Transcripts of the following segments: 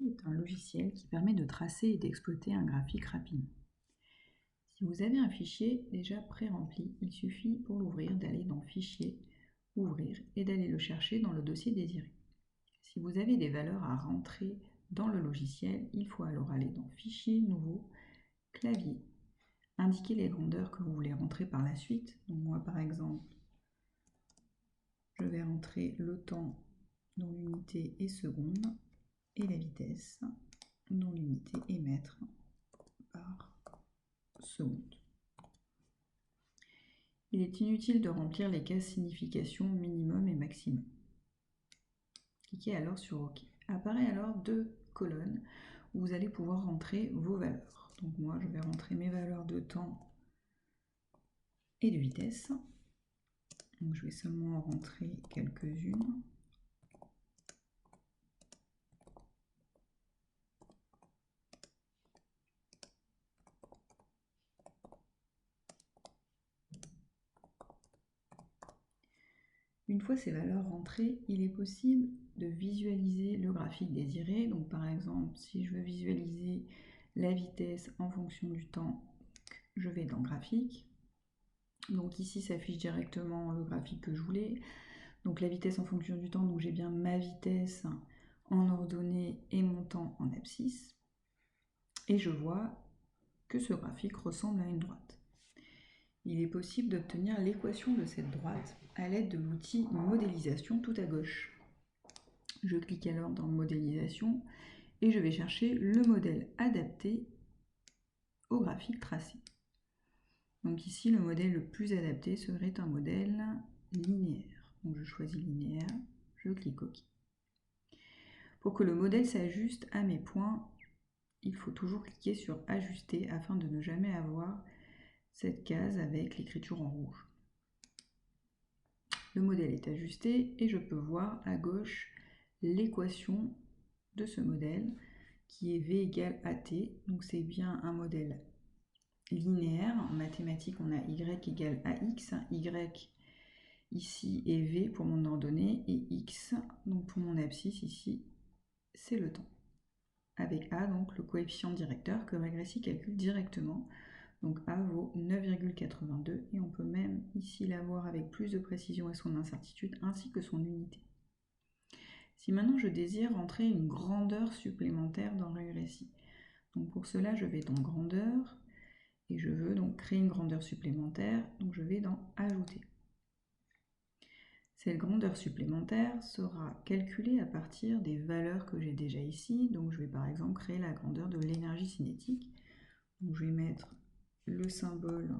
est un logiciel qui permet de tracer et d'exploiter un graphique rapidement. Si vous avez un fichier déjà pré-rempli, il suffit pour l'ouvrir d'aller dans Fichier, Ouvrir et d'aller le chercher dans le dossier désiré. Si vous avez des valeurs à rentrer dans le logiciel, il faut alors aller dans Fichier, Nouveau, Clavier, indiquer les grandeurs que vous voulez rentrer par la suite. Donc moi par exemple, je vais rentrer le temps dont l'unité est seconde et la vitesse dont l'unité est mètre par seconde. Il est inutile de remplir les cases signification minimum et maximum. Cliquez alors sur OK. Apparaît alors deux colonnes où vous allez pouvoir rentrer vos valeurs. Donc moi je vais rentrer mes valeurs de temps et de vitesse. Donc je vais seulement en rentrer quelques-unes. Une fois ces valeurs rentrées, il est possible de visualiser le graphique désiré. Donc par exemple, si je veux visualiser la vitesse en fonction du temps, je vais dans Graphique. Donc ici s'affiche directement le graphique que je voulais. Donc la vitesse en fonction du temps, donc j'ai bien ma vitesse en ordonnée et mon temps en abscisse. Et je vois que ce graphique ressemble à une droite. Il est possible d'obtenir l'équation de cette droite à l'aide de l'outil modélisation tout à gauche. Je clique alors dans modélisation et je vais chercher le modèle adapté au graphique tracé. Donc ici, le modèle le plus adapté serait un modèle linéaire. Donc je choisis linéaire, je clique OK. Pour que le modèle s'ajuste à mes points, il faut toujours cliquer sur ajuster afin de ne jamais avoir cette case avec l'écriture en rouge. Le modèle est ajusté et je peux voir à gauche l'équation de ce modèle qui est V égale AT. Donc c'est bien un modèle linéaire. En mathématiques, on a Y égale AX. Y ici est V pour mon ordonnée et X, donc pour mon abscisse ici, c'est le temps. Avec A, donc le coefficient directeur que Regressi calcule directement. Donc A vaut 9,82 et on peut même ici l'avoir avec plus de précision à son incertitude ainsi que son unité. Si maintenant je désire rentrer une grandeur supplémentaire dans Regressi, donc pour cela je vais dans Grandeur et je veux donc créer une grandeur supplémentaire, donc je vais dans Ajouter. Cette grandeur supplémentaire sera calculée à partir des valeurs que j'ai déjà ici, donc je vais par exemple créer la grandeur de l'énergie cinétique. Donc je vais mettre le symbole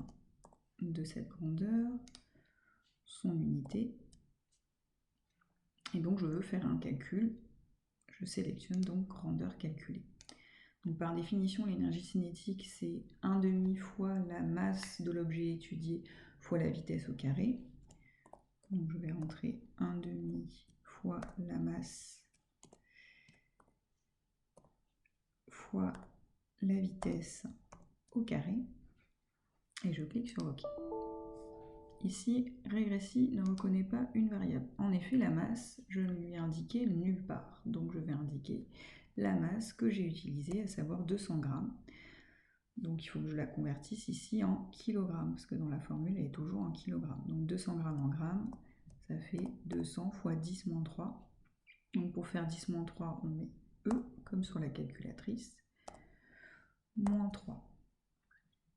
de cette grandeur, son unité, et donc je veux faire un calcul, je sélectionne donc grandeur calculée. Donc par définition, l'énergie cinétique, c'est 1/2 fois la masse de l'objet étudié fois la vitesse au carré. Donc je vais rentrer 1/2 fois la masse fois la vitesse au carré et je clique sur OK. Ici, Regressi ne reconnaît pas une variable. En effet, la masse, je ne lui ai indiqué nulle part. Donc je vais indiquer la masse que j'ai utilisée, à savoir 200 grammes. Donc il faut que je la convertisse ici en kilogrammes, parce que dans la formule, elle est toujours en kilogrammes. Donc 200 grammes en grammes, ça fait 200 fois 10-3. Donc pour faire 10-3, on met E, comme sur la calculatrice, moins 3.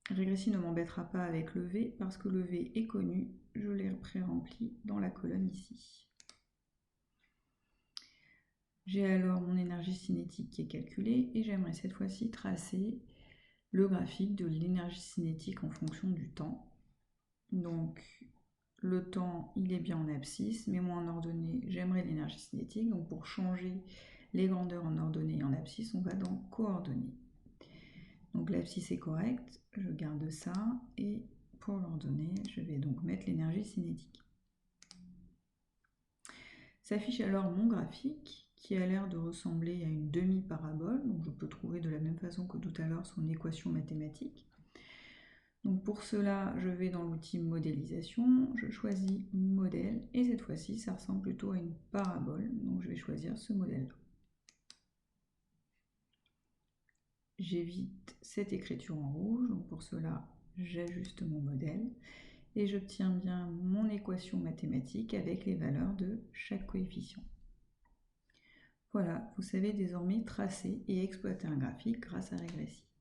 Regressi ne m'embêtera pas avec le V parce que le V est connu, je l'ai pré-rempli dans la colonne ici. J'ai alors mon énergie cinétique qui est calculée et j'aimerais cette fois-ci tracer le graphique de l'énergie cinétique en fonction du temps. Donc le temps, il est bien en abscisse, mais moi en ordonnée, j'aimerais l'énergie cinétique. Donc pour changer les grandeurs en ordonnée et en abscisse, on va dans coordonnées. Donc l'abscisse est correcte, je garde ça, et pour l'ordonnée, je vais donc mettre l'énergie cinétique. S'affiche alors mon graphique, qui a l'air de ressembler à une demi-parabole, donc je peux trouver de la même façon que tout à l'heure son équation mathématique. Donc pour cela, je vais dans l'outil modélisation, je choisis modèle, et cette fois-ci, ça ressemble plutôt à une parabole, donc je vais choisir ce modèle-là. j'évite cette écriture en rouge. Donc pour cela, j'ajuste mon modèle et j'obtiens bien mon équation mathématique avec les valeurs de chaque coefficient. Voilà, vous savez désormais tracer et exploiter un graphique grâce à Régressif.